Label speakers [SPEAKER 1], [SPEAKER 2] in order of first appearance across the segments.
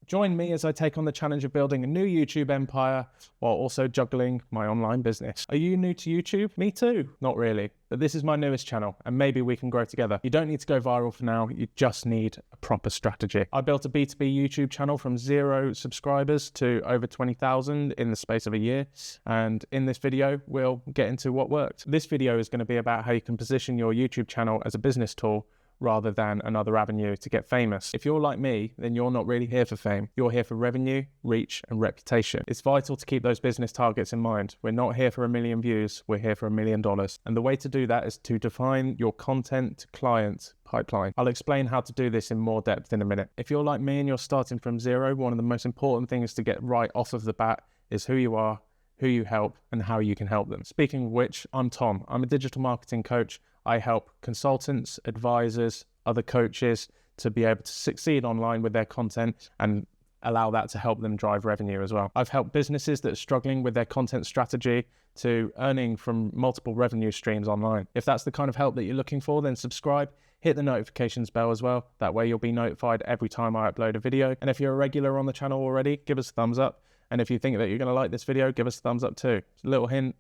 [SPEAKER 1] Join me as I take on the challenge of building a new YouTube empire while also juggling my online business. Are you new to YouTube? Me too. Not really, but this is my newest channel and maybe we can grow together. You don't need to go viral for now, you just need a proper strategy. I built a B2B YouTube channel from 0 subscribers to over 20,000 in the space of a year, and in this video we'll get into what worked. This video is going to be about how you can position your YouTube channel as a business tool rather than another avenue to get famous. If you're like me, then you're not really here for fame. You're here for revenue, reach, and reputation. It's vital to keep those business targets in mind. We're not here for 1 million views, we're here for $1 million. And the way to do that is to define your content to client pipeline. I'll explain how to do this in more depth in a minute. If you're like me and you're starting from zero, one of the most important things to get right off of the bat is who you are, who you help, and how you can help them. Speaking of which, I'm Tom. I'm a digital marketing coach. I help consultants, advisors, other coaches to be able to succeed online with their content and allow that to help them drive revenue as well. I've helped businesses that are struggling with their content strategy to earning from multiple revenue streams online. If that's the kind of help that you're looking for, then subscribe, hit the notifications bell as well. That way you'll be notified every time I upload a video. And if you're a regular on the channel already, give us a thumbs up. And if you think that you're going to like this video, give us a thumbs up too. A little hint.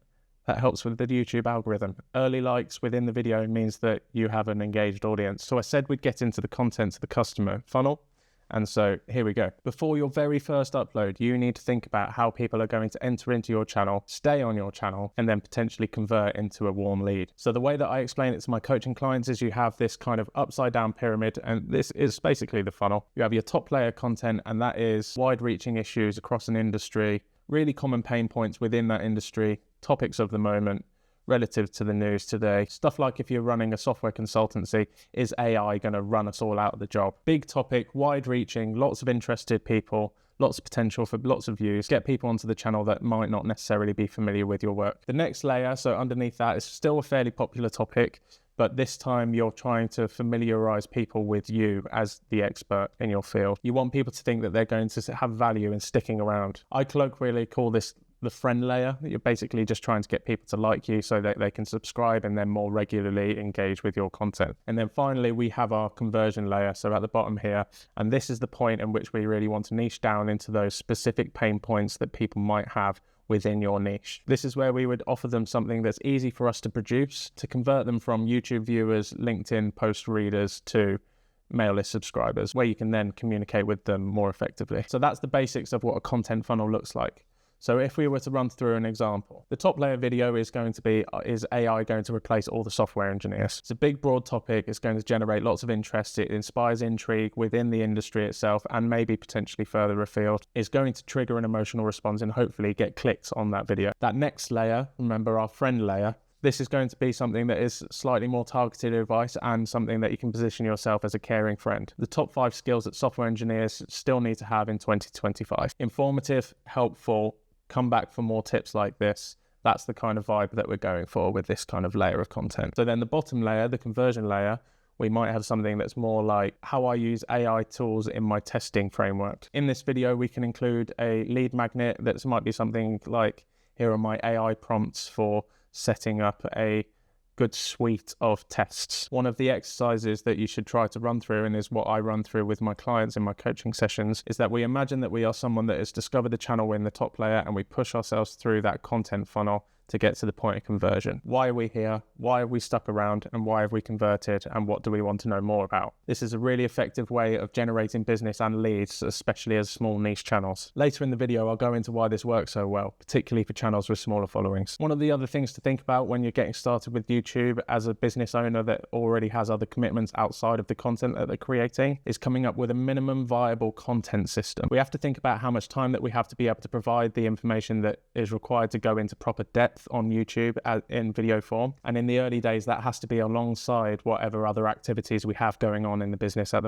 [SPEAKER 1] That helps with the YouTube algorithm. Early likes within the video means that you have an engaged audience. So I said we'd get into the content to the customer funnel. And so here we go. Before your very first upload, you need to think about how people are going to enter into your channel, stay on your channel, and then potentially convert into a warm lead. So the way that I explain it to my coaching clients is you have this kind of upside down pyramid, and this is basically the funnel. You have your top layer content, and that is wide-reaching issues across an industry, really common pain points within that industry, topics of the moment, relative to the news today. Stuff like if you're running a software consultancy, is AI going to run us all out of the job? Big topic, wide-reaching, lots of interested people, lots of potential for lots of views. Get people onto the channel that might not necessarily be familiar with your work. The next layer, so underneath that, is still a fairly popular topic, but this time you're trying to familiarize people with you as the expert in your field. You want people to think that they're going to have value in sticking around. I colloquially call this the friend layer. You're basically just trying to get people to like you so that they can subscribe and then more regularly engage with your content. And then finally, we have our conversion layer. So at the bottom here, and this is the point in which we really want to niche down into those specific pain points that people might have within your niche. This is where we would offer them something that's easy for us to produce, to convert them from YouTube viewers, LinkedIn post readers to mail list subscribers, where you can then communicate with them more effectively. So that's the basics of what a content funnel looks like. So if we were to run through an example, the top layer video is going to be, is AI going to replace all the software engineers? It's a big, broad topic. It's going to generate lots of interest. It inspires intrigue within the industry itself and maybe potentially further afield. It's going to trigger an emotional response and hopefully get clicks on that video. That next layer, remember our friend layer, this is going to be something that is slightly more targeted advice and something that you can position yourself as a caring friend. The top 5 skills that software engineers still need to have in 2025. Informative, helpful, come back for more tips like this. That's the kind of vibe that we're going for with this kind of layer of content. So then the bottom layer, the conversion layer, we might have something that's more like how I use AI tools in my testing framework. In this video, we can include a lead magnet that might be something like, here are my AI prompts for setting up a good suite of tests. One of the exercises that you should try to run through, and is what I run through with my clients in my coaching sessions, is that we imagine that we are someone that has discovered the channel in the top layer and we push ourselves through that content funnel to get to the point of conversion. Why are we here? Why have we stuck around? And why have we converted? And what do we want to know more about? This is a really effective way of generating business and leads, especially as small niche channels. Later in the video, I'll go into why this works so well, particularly for channels with smaller followings. One of the other things to think about when you're getting started with YouTube as a business owner that already has other commitments outside of the content that they're creating is coming up with a minimum viable content system. We have to think about how much time that we have to be able to provide the information that is required to go into proper depth on YouTube in video form. And in the early days, that has to be alongside whatever other activities we have going on in the business at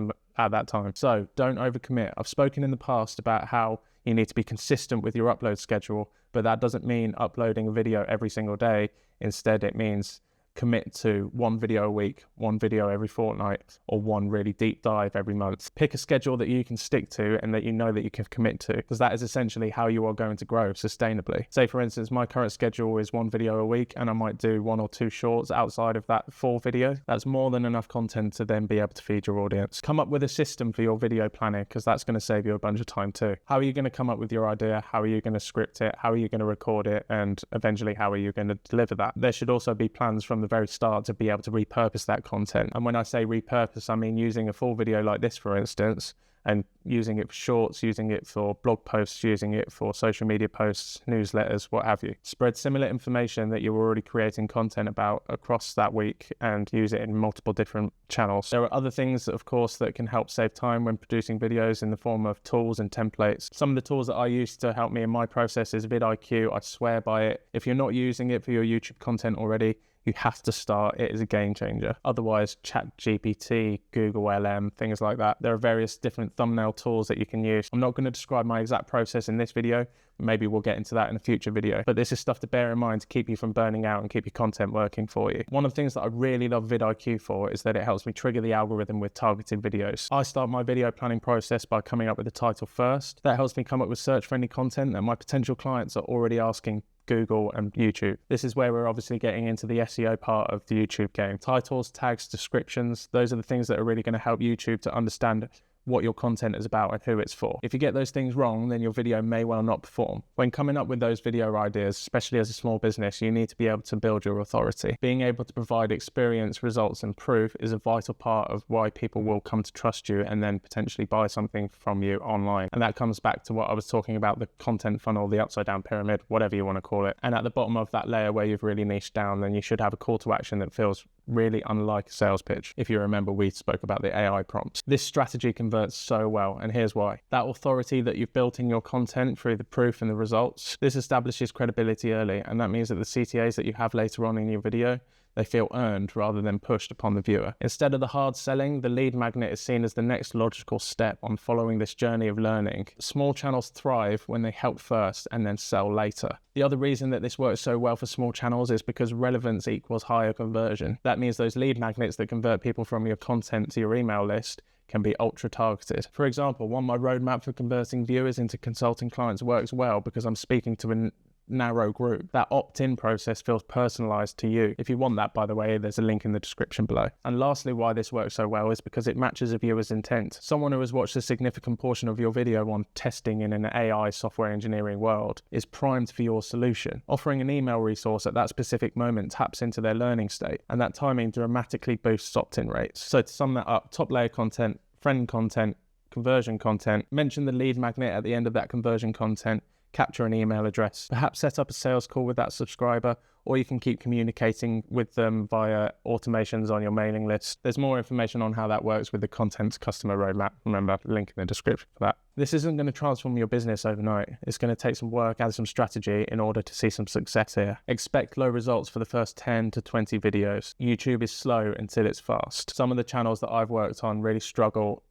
[SPEAKER 1] that time. So don't overcommit. I've spoken in the past about how you need to be consistent with your upload schedule, but that doesn't mean uploading a video every single day. Instead, it means commit to one video a week, one video every fortnight, or one really deep dive every month. Pick a schedule that you can stick to and that you know that you can commit to, because that is essentially how you are going to grow sustainably. Say for instance, my current schedule is one video a week and I might do 1 or 2 shorts outside of that full video. That's more than enough content to then be able to feed your audience. Come up with a system for your video planning, because that's going to save you a bunch of time too. How are you going to come up with your idea? How are you going to script it? How are you going to record it? And eventually, how are you going to deliver that? There should also be plans from the very start to be able to repurpose that content. And when I say repurpose, I mean using a full video like this, for instance, and using it for shorts, using it for blog posts, using it for social media posts, newsletters, what have you. Spread similar information that you're already creating content about across that week and use it in multiple different channels. There are other things, of course, that can help save time when producing videos in the form of tools and templates. Some of the tools that I use to help me in my process is vidIQ. I swear by it. If you're not using it for your YouTube content already, you have to start. It is a game changer. Otherwise, ChatGPT, Google LM, things like that. There are various different thumbnail tools that you can use. I'm not going to describe my exact process in this video. Maybe we'll get into that in a future video. But this is stuff to bear in mind to keep you from burning out and keep your content working for you. One of the things that I really love vidIQ for is that it helps me trigger the algorithm with targeted videos. I start my video planning process by coming up with a title first. That helps me come up with search-friendly content that my potential clients are already asking Google and YouTube. This is where we're obviously getting into the SEO part of the YouTube game. Titles, tags, descriptions, those are the things that are really going to help YouTube to understand what your content is about and who it's for. If you get those things wrong, then your video may well not perform. When coming up with those video ideas, especially as a small business, you need to be able to build your authority. Being able to provide experience, results, and proof is a vital part of why people will come to trust you and then potentially buy something from you online. And that comes back to what I was talking about, the content funnel, the upside down pyramid, whatever you want to call it. And at the bottom of that layer where you've really niched down, then you should have a call to action that feels really unlike a sales pitch. If you remember, we spoke about the AI prompts. This strategy converts so well, and here's why. That authority that you've built in your content through the proof and the results, this establishes credibility early, and that means that the CTAs that you have later on in your video, they feel earned rather than pushed upon the viewer. Instead of the hard selling, the lead magnet is seen as the next logical step on following this journey of learning. Small channels thrive when they help first and then sell later. The other reason that this works so well for small channels is because relevance equals higher conversion. That means those lead magnets that convert people from your content to your email list can be ultra targeted. For example, my roadmap for converting viewers into consulting clients works well because I'm speaking to a narrow group. That opt-in process feels personalized to you. If you want that, by the way, there's a link in the description below. And lastly, why this works so well is because it matches a viewer's intent. Someone who has watched a significant portion of your video on testing in an AI software engineering world is primed for your solution. Offering an email resource at that specific moment taps into their learning state, and that timing dramatically boosts opt-in rates. So to sum that up, top layer content, friend content, conversion content, mention the lead magnet at the end of that conversion content, capture an email address, perhaps set up a sales call with that subscriber, or you can keep communicating with them via automations on your mailing list. There's more information on how that works with the content's customer roadmap. Remember, link in the description for that. This isn't going to transform your business overnight. It's going to take some work and some strategy in order to see some success here. Expect low results for the first 10 to 20 videos. YouTube is slow until it's fast. Some of the channels that I've worked on really struggle,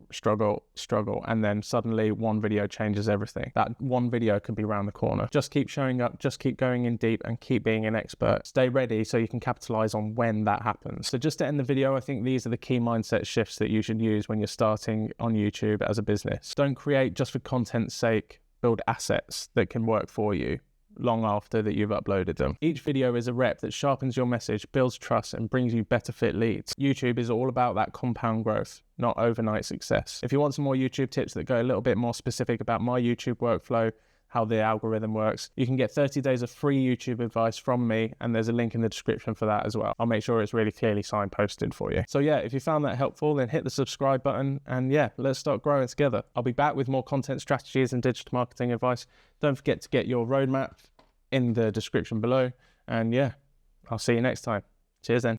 [SPEAKER 1] and then suddenly one video changes everything. That one video could be around the corner. Just keep showing up, just keep going in deep, and keep being an expert. Stay ready so you can capitalize on when that happens. So just to end the video, I think these are the key mindset shifts that you should use when you're starting on YouTube as a business. Don't create just for content's sake. Build assets that can work for you long after that you've uploaded them. Each video is a rep that sharpens your message, builds trust, and brings you better fit leads. YouTube is all about that compound growth, not overnight success. If you want some more YouTube tips that go a little bit more specific about my YouTube workflow, how the algorithm works, you can get 30 days of free YouTube advice from me, and there's a link in the description for that as well. I'll make sure it's really clearly signposted for you. So yeah, if you found that helpful, then hit the subscribe button, and yeah, let's start growing together. I'll be back with more content strategies and digital marketing advice. Don't forget to get your roadmap in the description below, and yeah, I'll see you next time. Cheers then.